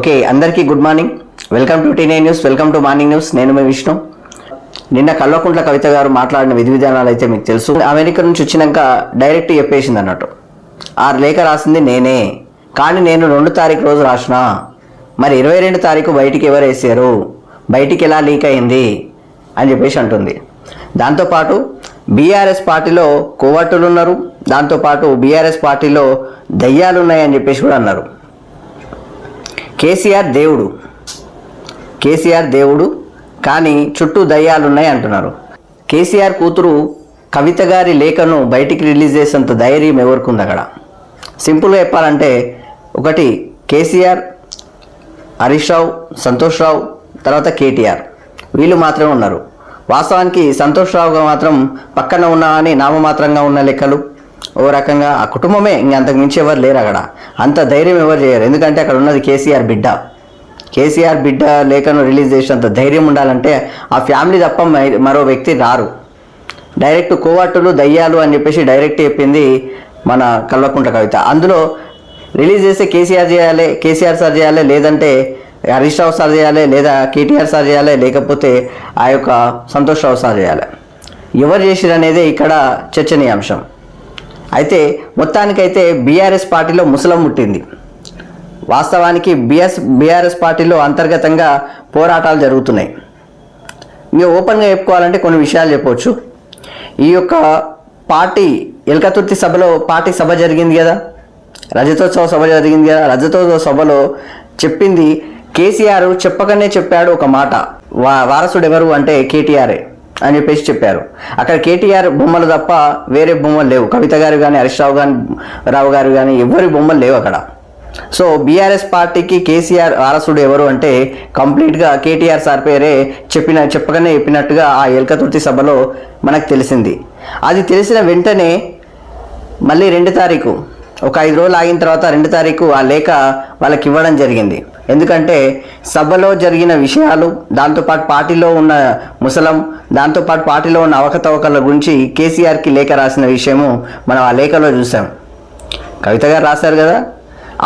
Okay, అందరికీ good morning. Welcome to T nine news, welcome to morning news. నేను మీ విష్ణు. నిన్న కల్వకుంట్ల కవిత గారు మాట్లాడిన విధి విధానాలు అయితే మీకు తెలుసు. అమెరికా నుంచి వచ్చినాక డైరెక్ట్ చెప్పేసింది అన్నట్టు. ఆ లేఖ రాసింది నేనే, కానీ నేను 2 తారీఖు రోజు రాసిన. మరి 22 తారీఖు బయటికి ఎవరు వేసారు, బయటికి ఎలా లీక్ అయింది అని చెప్పేసి అంటుంది. దాంతోపాటు బీఆర్ఎస్ పార్టీలో కోవట్టులు ఉన్నారు, దాంతోపాటు బీఆర్ఎస్ పార్టీలో దయ్యాలు ఉన్నాయని చెప్పేసి కూడా అన్నారు. కేసీఆర్ దేవుడు కానీ చుట్టూ దయ్యాలు ఉన్నాయి అంటున్నారు. కేసీఆర్ కూతురు కవిత గారి లేఖను బయటికి రిలీజ్ చేసేంత ధైర్యం ఎవరికి ఉంది అక్కడ? సింపుల్గా చెప్పాలంటే ఒకటి కేసీఆర్, హరీష్ రావు, సంతోష్ రావు, తర్వాత కేటీఆర్, వీళ్ళు మాత్రమే ఉన్నారు. వాస్తవానికి సంతోష్ రావుగా మాత్రం పక్కన ఉన్నా అని నామమాత్రంగా ఉన్న లెక్కలు. ఓ రకంగా ఆ కుటుంబమే, ఇంకంతకు మించి ఎవరు లేరు అక్కడ. అంత ధైర్యం ఎవరు చేయరు, ఎందుకంటే అక్కడ ఉన్నది కేసీఆర్ బిడ్డ లేఖను రిలీజ్ చేసినంత ధైర్యం ఉండాలంటే ఆ ఫ్యామిలీ తప్ప మరో వ్యక్తి రారు. డైరెక్ట్ కోవట్టులు దయ్యాలు అని చెప్పేసి డైరెక్ట్ చెప్పింది మన కల్వకుంట్ల కవిత. అందులో రిలీజ్ చేస్తే కేసీఆర్ సార్ చేయాలి, లేదంటే హరీష్ రావు సార్ చేయాలి, లేదా కేటీఆర్ సార్ చేయాలి, లేకపోతే ఆ యొక్క సంతోష్ రావు సార్ చేయాలి. ఎవరు చేసిరు అనేది ఇక్కడ చర్చనీయాంశం. అయితే మొత్తానికైతే బీఆర్ఎస్ పార్టీలో ముసలం ముట్టింది. వాస్తవానికి బీఆర్ఎస్ పార్టీలో అంతర్గతంగా పోరాటాలు జరుగుతున్నాయి. మీరు ఓపెన్గా చెప్పుకోవాలంటే కొన్ని విషయాలు చెప్పవచ్చు. ఈ యొక్క పార్టీ ఎల్కతుర్తి సభలో పార్టీ సభ జరిగింది కదా, రజతోత్సవ సభ జరిగింది కదా. రజతోత్సవ సభలో చెప్పింది కేసీఆర్ చెప్పకనే చెప్పాడు ఒక మాట, వారసుడు ఎవరు అంటే కేటీఆరే అని చెప్పేసి చెప్పారు. అక్కడ కేటీఆర్ బొమ్మలు తప్ప వేరే బొమ్మలు లేవు. కవిత గారు కానీ, హరీష్ రావు గారు కానీ ఎవరి బొమ్మలు లేవు అక్కడ. సో బీఆర్ఎస్ పార్టీకి కేసీఆర్ వారసుడు ఎవరు అంటే కంప్లీట్గా కేటీఆర్ సార్ పేరే చెప్పకనే చెప్పినట్టుగా ఆ ఎల్కతుర్తి సభలో మనకు తెలిసింది. అది తెలిసిన వెంటనే మళ్ళీ 2 తారీఖు, ఒక 5 రోజులు ఆగిన తర్వాత 2 తారీఖు ఆ లేఖ వాళ్ళకి ఇవ్వడం జరిగింది. ఎందుకంటే సభలో జరిగిన విషయాలు, దాంతోపాటు పార్టీలో ఉన్న ముసలం, దాంతోపాటు పార్టీలో ఉన్న అవకతవకల గురించి కేసీఆర్కి లేఖ రాసిన విషయము మనం ఆ లేఖలో చూసాం. కవిత గారు రాశారు కదా,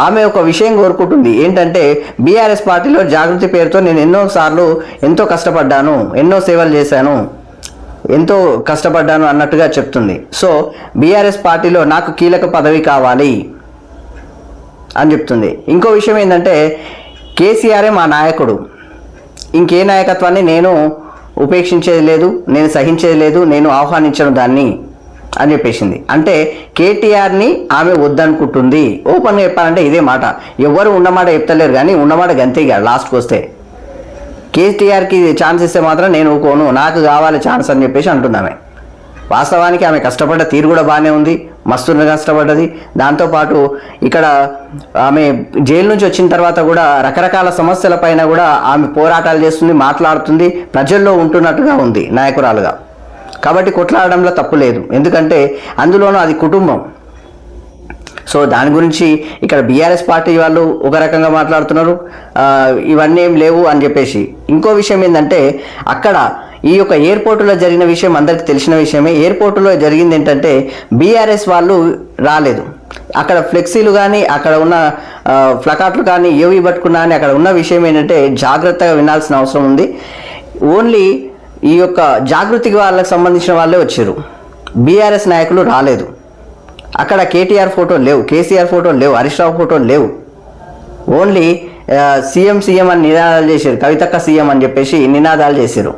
ఆమె ఒక విషయం కోరుకుంటుంది. ఏంటంటే బీఆర్ఎస్ పార్టీలో జాగృతి పేరుతో నేను ఎన్నోసార్లు ఎంతో కష్టపడ్డాను, ఎన్నో సేవలు చేశాను, ఎంతో కష్టపడ్డాను అన్నట్టుగా చెప్తుంది. సో బీఆర్ఎస్ పార్టీలో నాకు కీలక పదవి కావాలి అని చెప్తుంది. ఇంకో విషయం ఏంటంటే కేసీఆరే మా నాయకుడు, ఇంకే నాయకత్వాన్ని నేను ఉపేక్షించేది లేదు, నేను సహించేది లేదు, నేను ఆహ్వానించను దాన్ని అని చెప్పేసింది. అంటే కేటీఆర్ని ఆమె వద్దనుకుంటుంది. ఓపెన్గా చెప్పాలంటే ఇదే మాట. ఎవరు ఉన్నమాట చెప్తలేరు, కానీ ఉన్నమాట గంతే. లాస్ట్కి వస్తే కేటీఆర్కి ఛాన్స్ ఇస్తే మాత్రం నేను ఊకోను, నాకు కావాలి ఛాన్స్ అని చెప్పేసి అంటున్నామే. వాస్తవానికి ఆమె కష్టపడ్డ తీరు కూడా బాగానే ఉంది, మస్తు కష్టపడ్డది. దాంతోపాటు ఇక్కడ ఆమె జైలు నుంచి వచ్చిన తర్వాత కూడా రకరకాల సమస్యల పైన కూడా ఆమె పోరాటాలు చేస్తుంది, మాట్లాడుతుంది, ప్రజల్లో ఉంటున్నట్టుగా ఉంది నాయకురాలుగా. కాబట్టి కొట్లాడడంలో తప్పు లేదు, ఎందుకంటే అందులోనూ అది కుటుంబం. సో దాని గురించి ఇక్కడ బీఆర్ఎస్ పార్టీ వాళ్ళు ఒక రకంగా మాట్లాడుతున్నారు, ఇవన్నీ ఏం లేవు అని చెప్పేసి. ఇంకో విషయం ఏంటంటే అక్కడ ఈ యొక్క ఎయిర్పోర్టులో జరిగిన విషయం అందరికీ తెలిసిన విషయమే. ఎయిర్పోర్టులో జరిగింది ఏంటంటే బీఆర్ఎస్ వాళ్ళు రాలేదు. అక్కడ ఫ్లెక్సీలు కానీ, అక్కడ ఉన్న ప్లకార్డులు కానీ ఏవి పట్టుకున్నా అని అక్కడ ఉన్న విషయం ఏంటంటే జాగ్రత్తగా వినాల్సిన అవసరం ఉంది. ఓన్లీ ఈ యొక్క జాగృతికి వాళ్ళకి సంబంధించిన వాళ్ళే వచ్చారు, బీఆర్ఎస్ నాయకులు రాలేదు. అక్కడ కేటీఆర్ ఫోటోలు లేవు, కేసీఆర్ ఫోటోలు లేవు, హరీష్ రావు ఫోటోలు లేవు. ఓన్లీ సీఎం అని నినాదాలు చేశారు, కవితక్క సీఎం అని చెప్పేసి నినాదాలు చేశారు.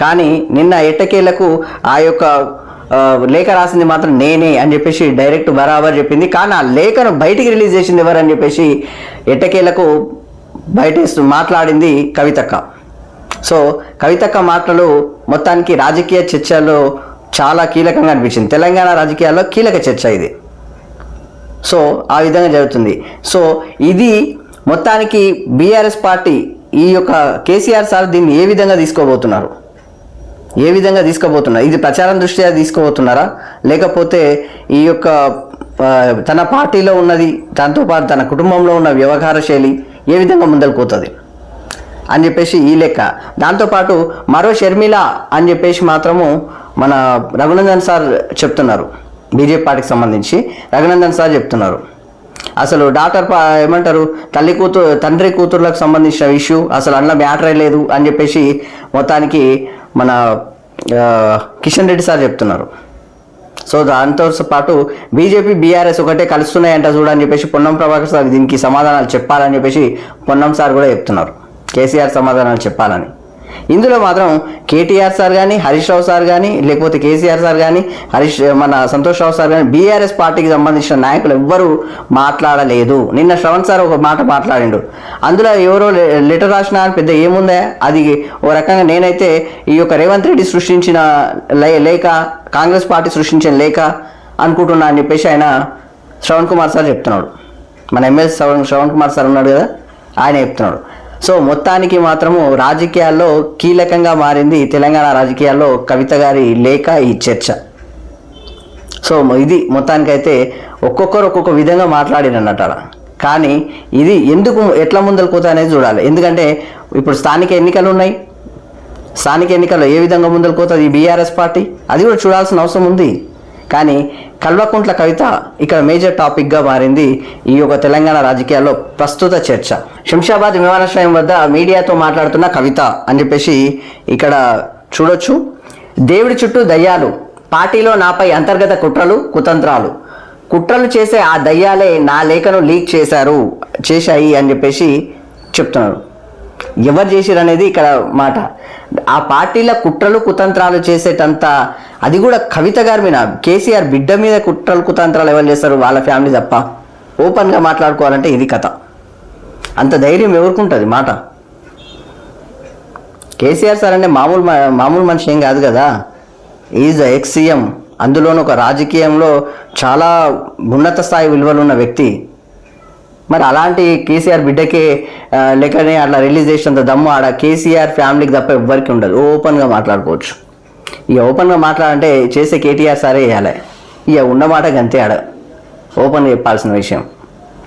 కానీ నిన్న ఎట్టకేలకు ఆ యొక్క లేఖ రాసింది మాత్రం నేనే అని చెప్పేసి డైరెక్ట్ బరాబర్ చెప్పింది. కానీ ఆ లేఖను బయటికి రిలీజ్ చేసింది ఎవరని చెప్పేసి ఎట్టకేలకు బయట మాట్లాడింది కవితక్క. సో కవితక్క మాటలు మొత్తానికి రాజకీయ చర్చలో చాలా కీలకంగా అనిపించింది. తెలంగాణ రాజకీయాల్లో కీలక చర్చ ఇది. సో ఆ విధంగా జరుగుతుంది. సో ఇది మొత్తానికి బీఆర్ఎస్ పార్టీ ఈ యొక్క కేసీఆర్ సార్ దీన్ని ఏ విధంగా తీసుకోబోతున్నారు, ఇది ప్రచారం దృష్ట్యా తీసుకోబోతున్నారా, లేకపోతే ఈ యొక్క తన పార్టీలో ఉన్నది, దాంతోపాటు తన కుటుంబంలో ఉన్న వ్యవహార శైలి ఏ విధంగా ముందరకు పోతుంది అని చెప్పేసి ఈ లెక్క. దాంతోపాటు మరో షర్మిల అని చెప్పేసి మాత్రము మన రఘునందన్ సార్ చెప్తున్నారు. బీజేపీ పార్టీకి సంబంధించి రఘునందన్ సార్ చెప్తున్నారు. అసలు ఏమంటారు తండ్రి కూతుర్లకు సంబంధించిన ఇష్యూ అసలు అందులో మ్యాటరే లేదు అని చెప్పేసి మొత్తానికి మన కిషన్ రెడ్డి సార్ చెప్తున్నారు. సో దాంతో పాటు బీజేపీ బీఆర్ఎస్ ఒకటే కలుస్తున్నాయంట చూడని చెప్పేసి పొన్నం ప్రభాకర్ సార్ దీనికి సమాధానాలు చెప్పాలని చెప్పేసి పొన్నం సార్ కూడా చెప్తున్నారు. కేసీఆర్ సమాధానాలు చెప్పాలని. ఇందులో మాత్రం కేటీఆర్ సార్ కానీ, హరీష్ రావు సార్ కానీ, లేకపోతే కేసీఆర్ సార్ కానీ, మన సంతోష్ రావు సార్ కానీ, బీఆర్ఎస్ పార్టీకి సంబంధించిన నాయకులు ఎవ్వరూ మాట్లాడలేదు. నిన్న శ్రవణ్ సార్ ఒక మాట మాట్లాడిండు. అందులో ఎవరో లెటర్ రాసిన పెద్ద ఏముందా, అది ఓ రకంగా నేనైతే ఈ యొక్క రేవంత్ రెడ్డి సృష్టించిన లేఖ, కాంగ్రెస్ పార్టీ సృష్టించిన లేఖ అనుకుంటున్నా అని చెప్పేసి ఆయన శ్రవణ్ కుమార్ సార్ చెప్తున్నాడు. మన ఎమ్మెల్సీ శ్రవణ్ కుమార్ సార్ ఉన్నాడు కదా, ఆయన చెప్తున్నాడు. సో మొత్తానికి మాత్రము రాజకీయాల్లో కీలకంగా మారింది తెలంగాణ రాజకీయాల్లో కవిత గారి లేఖ, ఈ చర్చ. సో ఇది మొత్తానికైతే ఒక్కొక్కరు ఒక్కొక్క విధంగా మాట్లాడినన్నట. కానీ ఇది ఎట్లా ముందరకు పోతా అనేది చూడాలి. ఎందుకంటే ఇప్పుడు స్థానిక ఎన్నికలు ఉన్నాయి. స్థానిక ఎన్నికల్లో ఏ విధంగా ముందరకు పోతుంది ఈ బీఆర్ఎస్ పార్టీ, అది కూడా చూడాల్సిన అవసరం ఉంది. కానీ కల్వకుంట్ల కవిత ఇక్కడ మేజర్ టాపిక్గా మారింది ఈ యొక్క తెలంగాణ రాజకీయాల్లో ప్రస్తుత చర్చ. శంషాబాద్ విమానాశ్రయం వద్ద మీడియాతో మాట్లాడుతున్న కవిత అని చెప్పేసి ఇక్కడ చూడొచ్చు. దేవుడి చుట్టూ దయ్యాలు, పార్టీలో నాపై అంతర్గత కుట్రలు చేసే ఆ దయ్యాలే నా లేఖను లీక్ చేశాయి అని చెప్పేసి చెప్తున్నారు. ఎవరు చేసిరు అనేది ఇక్కడ మాట. ఆ పార్టీల కుట్రలు చేసేటంత, అది కూడా కవిత గారి మీద, కేసీఆర్ బిడ్డ మీద కుట్రలు ఎవరు చేస్తారు? వాళ్ళ ఫ్యామిలీ తప్ప. ఓపెన్గా మాట్లాడుకోవాలంటే ఇది కథ. అంత ధైర్యం ఎవరుకుంటుంది మాట. కేసీఆర్ సార్ అంటే మామూలు మనిషి ఏం కాదు కదా. ఈజ్ ఎక్స్ సీఎం, అందులోనూ ఒక రాజకీయంలో చాలా ఉన్నత స్థాయి విలువలు ఉన్న వ్యక్తి. మరి అలాంటి కేసీఆర్ బిడ్డకే లేకనే అట్లా రిలీజ్ చేసినంత దమ్ము ఆడ కేసీఆర్ ఫ్యామిలీకి తప్ప ఎవ్వరికి ఉండదు. ఓపెన్గా మాట్లాడుకోవచ్చు. ఇక ఓపెన్గా మాట్లాడంటే చేసే కేటీఆర్ సారే వేయాలి. ఇక ఉన్నమాట గంతే ఆడ ఓపెన్గా చెప్పాల్సిన విషయం.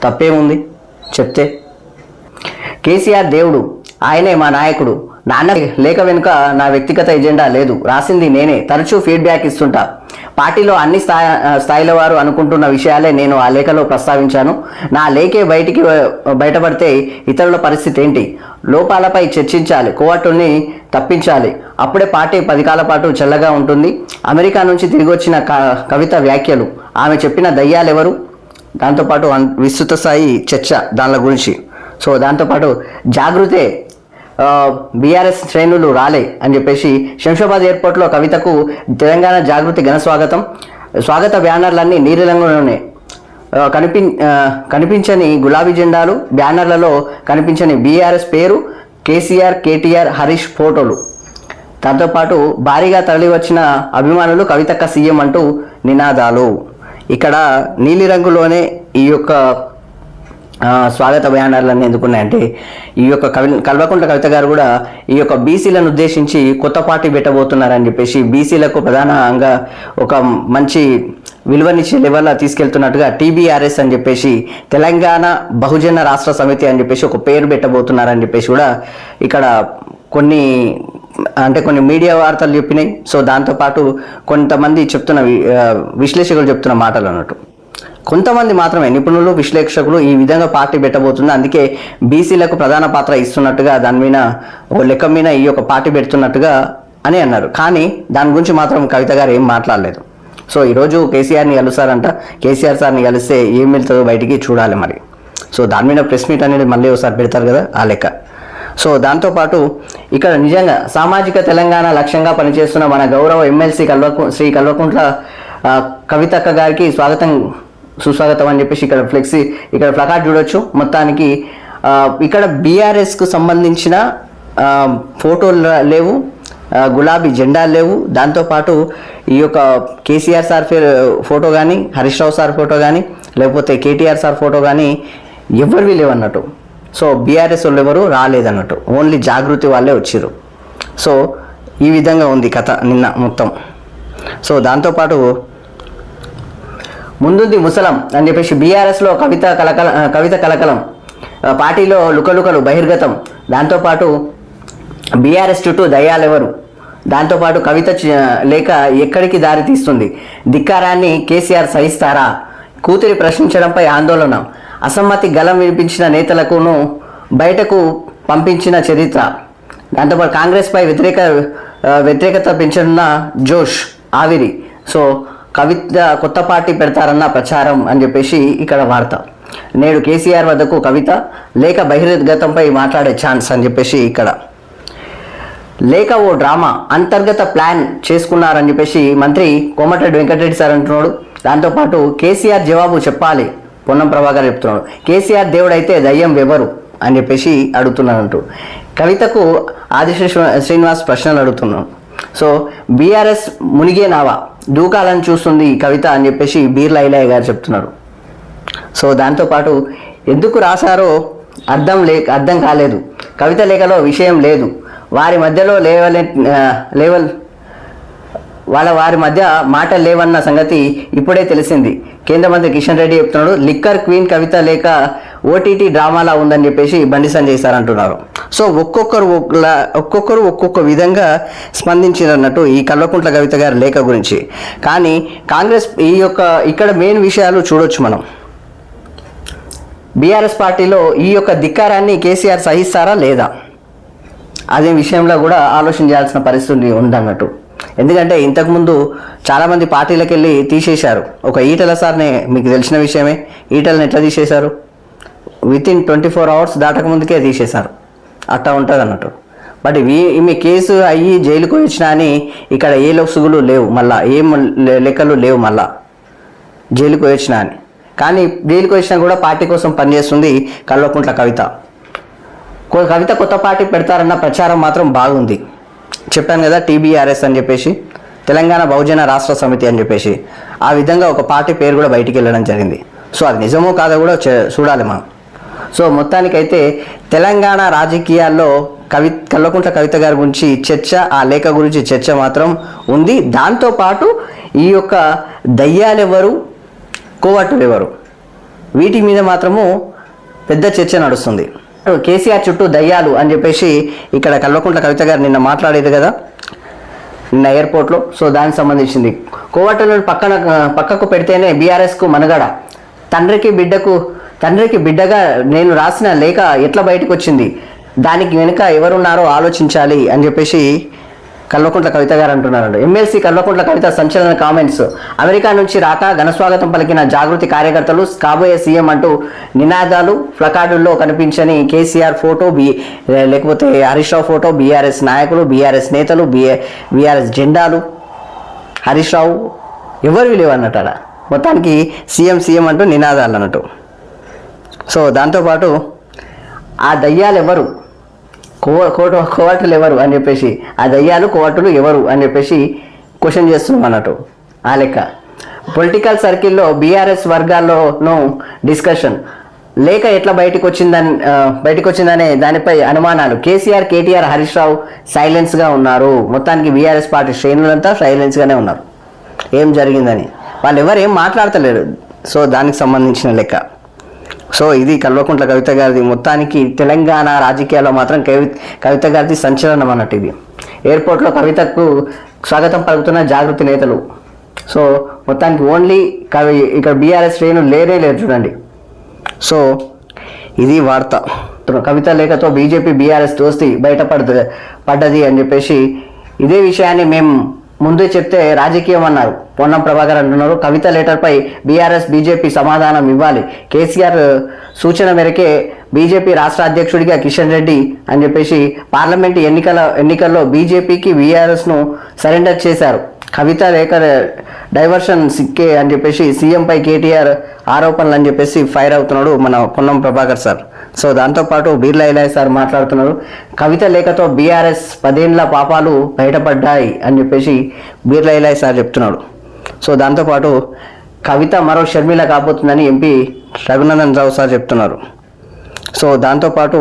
తప్పేముంది చెప్తే? కేసీఆర్ దేవుడు, ఆయనే మా నాయకుడు. నాన్న లేఖ వెనుక నా వ్యక్తిగత ఎజెండా లేదు, రాసింది నేనే. తరచూ ఫీడ్బ్యాక్ ఇస్తుంటా. పార్టీలో అన్ని స్థాయిల వారు అనుకుంటున్న విషయాలే నేను ఆ లేఖలో ప్రస్తావించాను. నా లేఖే బయటపడితే ఇతరుల పరిస్థితి ఏంటి? లోపాలపై చర్చించాలి, కోవట్టుని తప్పించాలి. అప్పుడే పార్టీ 10 కాల పాటు చల్లగా ఉంటుంది. అమెరికా నుంచి తిరిగి వచ్చిన కవిత వ్యాఖ్యలు, ఆమె చెప్పిన దయ్యాలెవరు? దాంతోపాటు విస్తృత స్థాయి చర్చ దాని గురించి. సో దాంతోపాటు జాగృతే, బీఆర్ఎస్ శ్రేణులు రాలే అని చెప్పేసి శంషాబాద్ ఎయిర్పోర్ట్లో కవితకు తెలంగాణ జాగృతి ఘన స్వాగత బ్యానర్లన్నీ నీలిరంగులోనే కనిపించని గులాబీ జెండాలు, బ్యానర్లలో కనిపించని బీఆర్ఎస్ పేరు, కేసీఆర్, కేటీఆర్, హరీష్ ఫోటోలు. దాంతోపాటు భారీగా తరలివచ్చిన అభిమానులు కవితక్క సీఎం అంటూ నినాదాలు. ఇక్కడ నీలిరంగులోనే ఈ యొక్క స్వాగత బ్యానర్లన్నీ ఎందుకున్నాయంటే ఈ యొక్క కల్వకుంట్ల కవిత గారు కూడా ఈ యొక్క బీసీలను ఉద్దేశించి కొత్త పార్టీ పెట్టబోతున్నారని చెప్పేసి, బీసీలకు ప్రధానంగా ఒక మంచి విలువనిచ్చే లెవెల్లో తీసుకెళ్తున్నట్టుగా టీబీఆర్ఎస్ అని చెప్పేసి, తెలంగాణ బహుజన రాష్ట్ర సమితి అని చెప్పేసి ఒక పేరు పెట్టబోతున్నారని చెప్పేసి కూడా ఇక్కడ కొన్ని మీడియా వార్తలు చెప్పినాయి. సో దాంతోపాటు కొంతమంది చెప్తున్న విశ్లేషకులు చెప్తున్న మాటలు అన్నట్టు. కొంతమంది మాత్రమే నిపుణులు, విశ్లేషకులు ఈ విధంగా పార్టీ పెట్టబోతుంది, అందుకే బీసీలకు ప్రధాన పాత్ర ఇస్తున్నట్టుగా, దాని మీద ఒక లెక్క మీద ఈ యొక్క పార్టీ పెడుతున్నట్టుగా అని అన్నారు. కానీ దాని గురించి మాత్రం కవిత గారు ఏం మాట్లాడలేదు. సో ఈరోజు కేసీఆర్ని కలుస్తారంట. కేసీఆర్ సార్ని కలిస్తే ఏం వెళ్తుందో బయటికి చూడాలి మరి. సో దాని మీద ప్రెస్ మీట్ అనేది మళ్ళీ ఒకసారి పెడతారు కదా, ఆ లెక్క. సో దాంతోపాటు ఇక్కడ నిజంగా సామాజిక తెలంగాణ లక్ష్యంగా పనిచేస్తున్న మన గౌరవ ఎమ్మెల్సీ శ్రీ కల్వకుంట్ల కవితక్క గారికి సుస్వాగతం అని చెప్పేసి ఇక్కడ ప్లకార్డ్ చూడొచ్చు. మొత్తానికి ఇక్కడ బీఆర్ఎస్కు సంబంధించిన ఫోటోలు లేవు, గులాబీ జెండాలు లేవు. దాంతోపాటు ఈ యొక్క కేసీఆర్ సార్ ఫోటో కానీ, హరీష్ రావు సార్ ఫోటో కానీ, లేకపోతే కేటీఆర్ సార్ ఫోటో కానీ ఎవరివి లేవన్నట్టు. సో బీఆర్ఎస్ వాళ్ళు ఎవరు రాలేదన్నట్టు, ఓన్లీ జాగృతి వాళ్ళే వచ్చారు. సో ఈ విధంగా ఉంది కథ నిన్న మొత్తం. సో దాంతోపాటు ముందుంది ముసలం అని చెప్పేసి బీఆర్ఎస్లో కవిత కలకలం, పార్టీలో లుకలుకలు బహిర్గతం. దాంతోపాటు బీఆర్ఎస్ చుట్టూ దయ్యాలెవరు, దాంతోపాటు కవిత లేక ఎక్కడికి దారి తీస్తుంది, ధిక్కారాన్ని కేసీఆర్ సహిస్తారా, కూతురి ప్రశ్నించడంపై ఆందోళన, అసమ్మతి గలం వినిపించిన నేతలకును బయటకు పంపించిన చరిత్ర. దాంతోపాటు కాంగ్రెస్పై వ్యతిరేకత పెంచనున్న జోష్ ఆవిరి. సో కవిత కొత్త పార్టీ పెడతారన్న ప్రచారం అని చెప్పేసి ఇక్కడ వార్త. నేడు కేసీఆర్ వద్దకు కవిత లేక బహిర్గతంపై మాట్లాడే ఛాన్స్ అని చెప్పేసి ఇక్కడ. లేక ఓ డ్రామా అంతర్గత ప్లాన్ చేసుకున్నారని చెప్పేసి మంత్రి కోమటిరెడ్డి వెంకటరెడ్డి సార్ అంటున్నాడు. దాంతోపాటు కేసీఆర్ జవాబు చెప్పాలి పొన్నం ప్రభాకర్ చెప్తున్నాడు. కేసీఆర్ దేవుడైతే దయ్యం ఎవరు అని చెప్పేసి అడుగుతున్నానంటూ కవితకు శ్రీనివాస్ ప్రశ్నలు అడుగుతున్నాడు. సో బీఆర్ఎస్ మునిగే నావా దూకాలని చూస్తుంది కవిత అని చెప్పేసి బీర్లా ఐలయ్య గారు చెప్తున్నారు. సో దాంతోపాటు ఎందుకు రాశారో అర్థం కాలేదు, కవిత లేఖలో విషయం లేదు, వారి మధ్యలో వారి మధ్య మాటలు లేవన్న సంగతి ఇప్పుడే తెలిసింది. కేంద్ర మంత్రి కిషన్ రెడ్డి చెప్తున్నాడు. లిక్కర్ క్వీన్ కవిత లేక ఓటీటీ డ్రామాలా ఉందని చెప్పేసి బండి సంజయ్ సార్ అంటున్నారు. సో ఒక్కొక్కరు ఒక్కొక్క విధంగా స్పందించారన్నట్టు ఈ కల్వకుంట్ల కవిత గారి లేఖ గురించి. కానీ కాంగ్రెస్ ఇక్కడ మెయిన్ విషయాలు చూడొచ్చు మనం. బీఆర్ఎస్ పార్టీలో ఈ యొక్క ధిక్కారాన్ని కేసీఆర్ సహిస్తారా లేదా అదే విషయంలో కూడా ఆలోచించాల్సిన పరిస్థితి ఉందన్నట్టు. ఎందుకంటే ఇంతకుముందు చాలామంది పార్టీలకు వెళ్ళి తీసేశారు. ఒక ఈటల సార్నే మీకు తెలిసిన విషయమే, ఈటలను ఎట్లా తీసేశారు, వితిన్ 24 hours దాటకముందుకే తీసేశారు. అట్టా ఉంటుంది అన్నట్టు. బట్ ఈమె కేసు అయ్యి జైలుకు వచ్చినా అని ఇక్కడ ఏ లొసుగులు లేవు, మళ్ళా ఏం లెక్కలు లేవు మళ్ళా జైలుకు వచ్చినా అని. కానీ జైలుకు వచ్చినా కూడా పార్టీ కోసం పనిచేస్తుంది కల్వకుంట్ల కవిత. కవిత కొత్త పార్టీ పెడతారన్న ప్రచారం మాత్రం బాగుంది. చెప్పాను కదా, టీబీఆర్ఎస్ అని చెప్పేసి, తెలంగాణ బహుజన రాష్ట్ర సమితి అని చెప్పేసి ఆ విధంగా ఒక పార్టీ పేరు కూడా బయటికి వెళ్ళడం జరిగింది. సో అది నిజమో కాదో కూడా చూడాలి మనం. సో మొత్తానికైతే తెలంగాణ రాజకీయాల్లో కల్వకుంట్ల కవిత గారి గురించి చర్చ, ఆ లేఖ గురించి చర్చ మాత్రం ఉంది. దాంతోపాటు ఈ యొక్క దయ్యాలెవరు, కోవట్లు ఎవరు, వీటి మీద మాత్రము పెద్ద చర్చ నడుస్తుంది. కేసీఆర్ చుట్టూ దయ్యాలు అని చెప్పేసి ఇక్కడ కల్వకుంట్ల కవిత గారు నిన్న మాట్లాడేది కదా నిన్న ఎయిర్పోర్ట్లో. సో దానికి సంబంధించింది కోవట్లను పక్కకు పెడితేనే బీఆర్ఎస్కు మనుగడ, తండ్రికి బిడ్డగా నేను రాసిన లేఖ ఎట్లా బయటకు వచ్చింది, దానికి వెనుక ఎవరున్నారో ఆలోచించాలి అని చెప్పేసి కల్వకుంట్ల కవిత గారు అంటున్నారండి. ఎమ్మెల్సీ కల్వకుంట్ల కవిత సంచలన కామెంట్స్. అమెరికా నుంచి రాక ఘనస్వాగతం పలికిన జాగృతి కార్యకర్తలు, కాబోయే సీఎం అంటూ నినాదాలు, ప్లకార్డుల్లో కనిపించని కేసీఆర్ ఫోటో, లేకపోతే హరీష్ రావు ఫోటో, బీఆర్ఎస్ నాయకులు, బీఆర్ఎస్ నేతలు, బీఆర్ఎస్ జెండాలు, హరీష్ రావు ఎవరు లేవన్నట్టు అలా మొత్తానికి సీఎం అంటూ నినాదాలు అన్నట్టు. సో దాంతోపాటు ఆ దయ్యాలు ఎవరు, కోవట్లు ఎవరు అని చెప్పేసి, ఆ దయ్యాలు కోవట్లు ఎవరు అని చెప్పేసి క్వశ్చన్ చేస్తున్నాం అన్నట్టు. ఆ లెక్క పొలిటికల్ సర్కిల్లో బీఆర్ఎస్ వర్గాల్లోనూ డిస్కషన్. లేఖ ఎట్లా బయటకు వచ్చిందనే దానిపై అనుమానాలు. కేసీఆర్, కేటీఆర్, హరీష్ రావు సైలెన్స్గా ఉన్నారు. మొత్తానికి బీఆర్ఎస్ పార్టీ శ్రేణులంతా సైలెన్స్గానే ఉన్నారు ఏం జరిగిందని. వాళ్ళు ఎవరు ఏం మాట్లాడతలేరు. సో దానికి సంబంధించిన లెక్క. సో ఇది కల్వకుంట్ల కవిత గారిది. మొత్తానికి తెలంగాణ రాజకీయాల్లో మాత్రం కవిత గారిది సంచలనం అన్నట్టు. ఇది ఎయిర్పోర్ట్లో కవితకు స్వాగతం పలుకుతున్న జాగృతి నేతలు. సో మొత్తానికి ఓన్లీ ఇక్కడ బీఆర్ఎస్ శ్రేణులు లేరు చూడండి. సో ఇది వార్త. కవిత లేఖతో బీజేపీ బీఆర్ఎస్ దోస్తీ పడ్డది అని చెప్పేసి ఇదే విషయాన్ని మేము ముందే చెప్తే రాజకీయం అన్నారు పొన్నం ప్రభాకర్ అంటున్నారు. కవిత లెటర్పై బీఆర్ఎస్ బీజేపీ సమాధానం ఇవ్వాలి. కేసీఆర్ సూచన మేరకే బీజేపీ రాష్ట్ర అధ్యక్షుడిగా కిషన్ రెడ్డి అని చెప్పేసి పార్లమెంటు ఎన్నికల్లో బీజేపీకి బీఆర్ఎస్ను సరెండర్ చేశారు. కవిత లేఖ డైవర్షన్ సిక్కే అని చెప్పేసి సీఎంపై కేటీఆర్ ఆరోపణలు అని చెప్పేసి ఫైర్ అవుతున్నాడు మన పొన్నం ప్రభాకర్ సార్. సో దాంతోపాటు బీర్లా ఐలయ్య సార్ మాట్లాడుతున్నారు. కవిత లేఖతో బీఆర్ఎస్ 10 ఏళ్ల పాపాలు బయటపడ్డాయి అని చెప్పేసి బీర్లా ఐలయ్య సార్ చెప్తున్నాడు. సో దాంతోపాటు కవిత మరో షర్మిల కాబోతుందని ఎంపీ రఘునందన్ రావు సార్ చెప్తున్నారు. సో దాంతోపాటు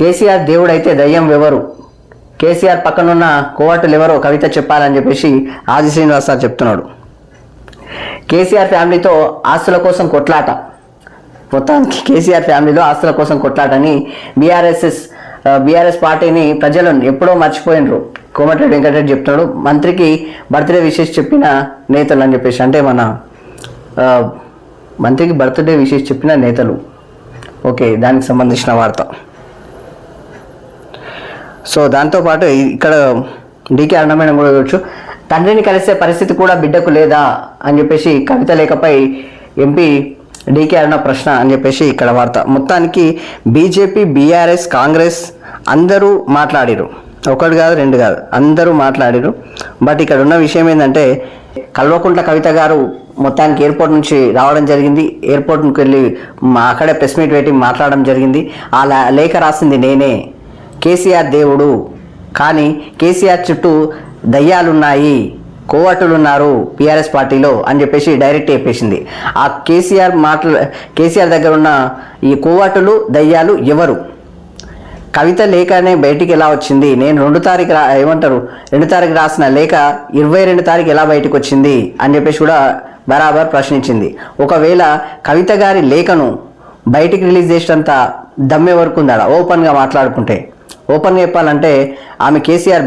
కేసీఆర్ దేవుడైతే దయ్యం ఎవరు, కేసీఆర్ పక్కనున్న కోవట్లు ఎవరో కవిత చెప్పాలని చెప్పేసి ఆది శ్రీనివాస్ సార్ చెప్తున్నాడు. కేసీఆర్ ఫ్యామిలీతో ఆస్తుల కోసం కొట్లాట. మొత్తానికి కేసీఆర్ ఫ్యామిలీలో ఆస్తుల కోసం కొట్లాటని బీఆర్ఎస్ పార్టీని ప్రజలు ఎప్పుడో మర్చిపోయినరు కోమటిరెడ్డి వెంకటరెడ్డి చెప్తున్నాడు. మంత్రికి బర్త్డే విషెస్ చెప్పిన నేతలు అని చెప్పేసి, అంటే మన మంత్రికి బర్త్డే విషయం చెప్పిన నేతలు. ఓకే, దానికి సంబంధించిన వార్త. సో దాంతోపాటు ఇక్కడ డీకే అన్నమైన కూడా చూడవచ్చు, తండ్రిని కలిసే పరిస్థితి కూడా బిడ్డకు లేదా అని చెప్పేసి కవిత లేఖపై ఎంపీ డీకే అన్న ప్రశ్న అని చెప్పేసి ఇక్కడ వార్త. మొత్తానికి బీజేపీ, బీఆర్ఎస్, కాంగ్రెస్ అందరూ మాట్లాడిరు. ఒకటి కాదు, రెండు కాదు, అందరూ మాట్లాడిరు. బట్ ఇక్కడ ఉన్న విషయం ఏంటంటే, కల్వకుంట్ల కవిత గారు మొత్తానికి ఎయిర్పోర్ట్ నుంచి రావడం జరిగింది. ఎయిర్పోర్ట్కి వెళ్ళి అక్కడే ప్రెస్ మీట్ పెట్టి మాట్లాడడం జరిగింది. ఆ లేఖ రాసింది నేనే, కేసీఆర్ దేవుడు, కానీ కేసీఆర్ చుట్టూ దయ్యాలున్నాయి, కోవటులున్నారు టీఆర్ఎస్ పార్టీలో అని చెప్పేసి డైరెక్ట్ చెప్పేసింది. ఆ కేసీఆర్ దగ్గర ఉన్న ఈ కోవటులు, దయ్యాలు ఎవరు? కవిత లేఖనే బయటికి ఎలా వచ్చింది? నేను 2 తారీఖు రాసిన లేఖ 22 తారీఖు ఎలా బయటకు వచ్చింది అని చెప్పేసి కూడా బరాబర్ ప్రశ్నించింది. ఒకవేళ కవిత గారి లేఖను బయటికి రిలీజ్ చేసేంత దమ్మె వరకు ఉందా? ఓపెన్గా మాట్లాడుకుంటే, ఓపెన్గా చెప్పాలంటే ఆమె కేసీఆర్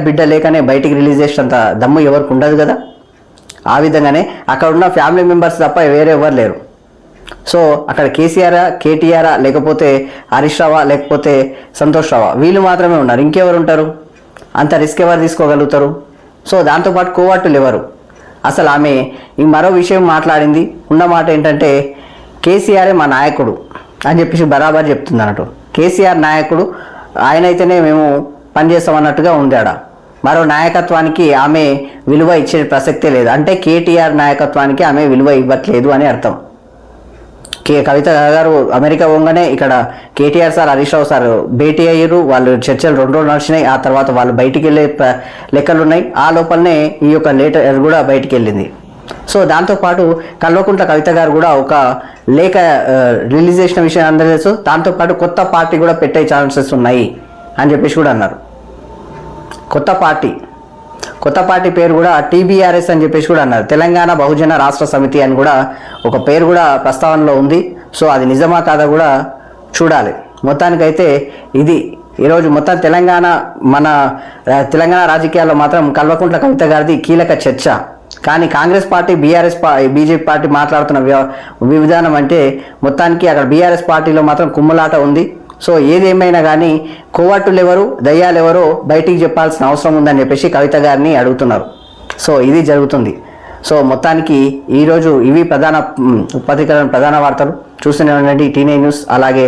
బిడ్డ లేఖనే బయటికి రిలీజ్ చేసేంత దమ్ము ఎవరికి ఉండదు కదా. ఆ విధంగానే అక్కడ ఉన్న ఫ్యామిలీ మెంబర్స్ తప్ప వేరే ఎవరు లేరు. సో అక్కడ కేసీఆర్, కేటీఆర్, లేకపోతే హరీష్ రావా, లేకపోతే సంతోష్ రావా, వీళ్ళు మాత్రమే ఉన్నారు. ఇంకెవరు ఉంటారు? అంత రిస్క్ ఎవరు తీసుకోగలుగుతారు? సో దాంతోపాటు కోవట్టులు ఎవరు? అసలు ఆమె ఈ మరో విషయం మాట్లాడింది. ఉన్న మాట ఏంటంటే, కేసీఆరే మా నాయకుడు అని చెప్పేసి బరాబర్ చెప్తుంది అన్నట్టు. కేసీఆర్ నాయకుడు, ఆయనైతేనే మేము పనిచేస్తామన్నట్టుగా ఉంది ఆడ. మరో నాయకత్వానికి ఆమె విలువ ఇచ్చే ప్రసక్తే లేదు. అంటే కేటీఆర్ నాయకత్వానికి ఆమె విలువ ఇవ్వట్లేదు అని అర్థం. కవిత గారు అమెరికా పోగానే ఇక్కడ కేటీఆర్ సార్, హరీష్ రావు సార్ భేటీ అయ్యారు. వాళ్ళు చర్చలు 2 రోజులు నడిచినాయి. ఆ తర్వాత వాళ్ళు బయటికి వెళ్ళే లెక్కలు ఉన్నాయి. ఆ లోపలనే ఈ యొక్క లెటర్ కూడా బయటికి వెళ్ళింది. సో దాంతోపాటు కల్వకుంట్ల కవిత గారు కూడా ఒక లేఖ రిలీజ్ చేసిన విషయం అందరూ తెలుసు. దాంతోపాటు కొత్త పార్టీ కూడా పెట్టే ఛాన్సెస్ ఉన్నాయి అని చెప్పేసి కూడా అన్నారు. కొత్త పార్టీ పేరు కూడా టీబీఆర్ఎస్ అని చెప్పేసి కూడా అన్నారు. తెలంగాణ బహుజన రాష్ట్ర సమితి అని కూడా ఒక పేరు కూడా ప్రస్తావనలో ఉంది. సో అది నిజమా కాదా కూడా చూడాలి. మొత్తానికైతే ఇది ఈరోజు మొత్తం మన తెలంగాణ రాజకీయాల్లో మాత్రం కల్వకుంట్ల కవిత గారిది కీలక చర్చ. కానీ కాంగ్రెస్ పార్టీ, బీజేపీ పార్టీ మాట్లాడుతున్న విధానం అంటే మొత్తానికి అక్కడ బీఆర్ఎస్ పార్టీలో మాత్రం కుమ్మలాట ఉంది. సో ఏదేమైనా కానీ కోవట్టులు ఎవరు, దయ్యాలు ఎవరో బయటికి చెప్పాల్సిన అవసరం ఉందని చెప్పేసి కవిత గారిని అడుగుతున్నారు. సో ఇది జరుగుతుంది. సో మొత్తానికి ఈరోజు ఇవి ప్రధాన వార్తలు. చూస్తూనే ఉండండి టీనే న్యూస్. అలాగే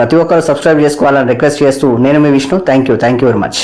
ప్రతి ఒక్కరు సబ్స్క్రైబ్ చేసుకోవాలని రిక్వెస్ట్ చేస్తూ నేను మీ Vishnu. Thank you very much.